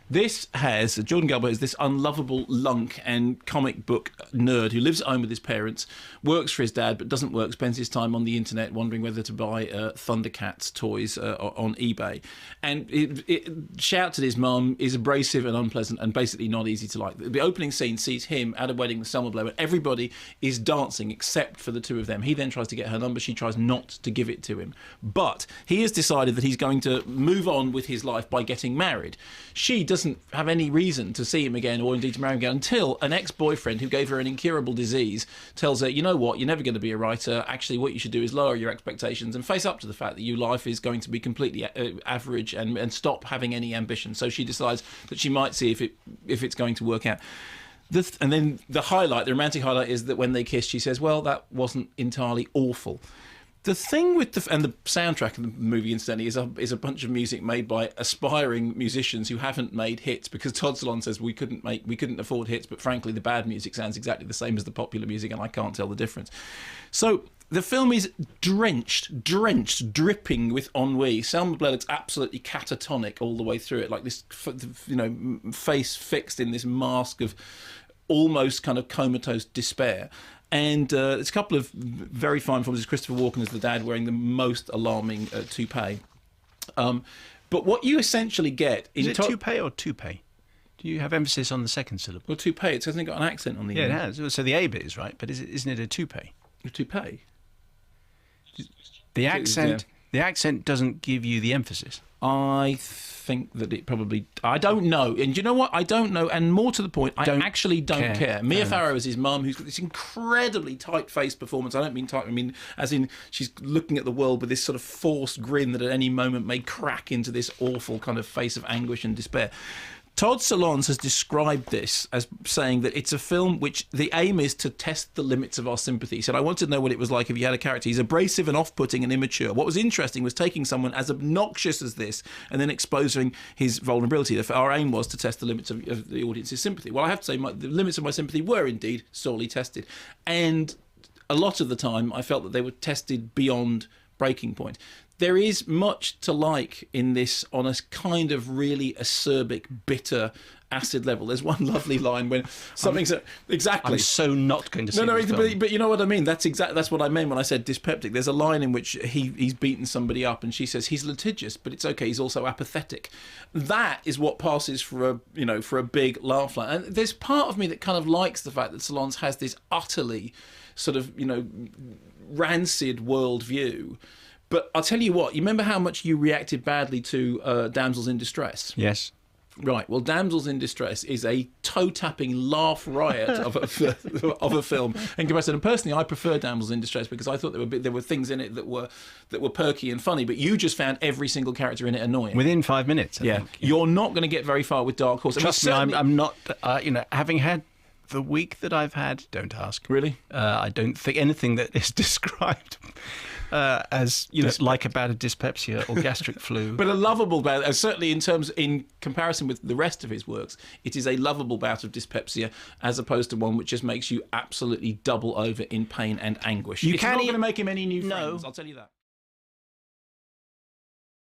This has Jordan Gelbart is this unlovable lunk and comic book nerd who lives at home with his parents, works for his dad but doesn't work, spends his time on the internet wondering whether to buy Thundercats toys on eBay, and shouts at his mum, is abrasive and unpleasant and basically not easy to like. The opening scene sees him at a wedding with Selma Blair, and everybody is dancing except for the two of them. He then tries to get her number. She tries not to give it to him, but he has decided that he's going to move on with his life by getting married. She doesn't have any reason to see him again or indeed to marry him again until an ex-boyfriend who gave her an incurable disease tells her, you know what, you're never going to be a writer. Actually, what you should do is lower your expectations and face up to the fact that your life is going to be completely average and stop having any ambition. So she decides that she might see if it's going to work out. And then the romantic highlight is that when they kiss, she says, well, that wasn't entirely awful. The thing with the soundtrack of the movie, incidentally, is a bunch of music made by aspiring musicians who haven't made hits, because Todd Solondz says we couldn't afford hits, but frankly the bad music sounds exactly the same as the popular music, and I can't tell the difference. So the film is drenched, dripping with ennui. Selma Blair looks absolutely catatonic all the way through it, like this, face fixed in this mask of almost kind of comatose despair. And there's a couple of very fine performances. Christopher Walken as the dad, wearing the most alarming toupee. But what you essentially get... Is it toupee or toupee? Do you have emphasis on the second syllable? Well, toupee, it hasn't got an accent on the end. Yeah, it has. So the A bit is right, but isn't it a toupee? A toupee? The accent doesn't give you the emphasis. I think that it probably... I don't know. And you know what? I don't know. And more to the point, I actually don't care. Mia Farrow is his mum, who's got this incredibly tight-faced performance. I don't mean tight. I mean, as in she's looking at the world with this sort of forced grin that at any moment may crack into this awful kind of face of anguish and despair. Todd Solondz has described this as saying that it's a film which the aim is to test the limits of our sympathy. He said, I wanted to know what it was like if you had a character. He's abrasive and off-putting and immature. What was interesting was taking someone as obnoxious as this and then exposing his vulnerability. Our aim was to test the limits of the audience's sympathy. Well, I have to say the limits of my sympathy were indeed sorely tested. And a lot of the time I felt that they were tested beyond breaking point. There is much to like in this on a kind of really acerbic, bitter, acid level. There's one lovely line when something's... Exactly. I'm so not going to see this film. But you know what I mean? That's what I meant when I said dyspeptic. There's a line in which he's beaten somebody up and she says he's litigious, but it's okay, he's also apathetic. That is what passes for a big laugh line. And there's part of me that kind of likes the fact that Solondz has this utterly sort of, rancid worldview. But I'll tell you what, you remember how much you reacted badly to Damsels in Distress? Yes. Right, well, Damsels in Distress is a toe-tapping laugh riot of a film in comparison. And personally, I prefer Damsels in Distress because I thought there were things in it that were perky and funny, but you just found every single character in it annoying. Within 5 minutes, I think. You're not going to get very far with Dark Horse. Trust me, I'm not, having had the week that I've had, don't ask. Really? I don't think anything that is described... as like a bout of dyspepsia or gastric flu, but a lovable bout. Certainly, in comparison with the rest of his works, it is a lovable bout of dyspepsia, as opposed to one which just makes you absolutely double over in pain and anguish. It's not going to make him any new friends. I'll tell you that.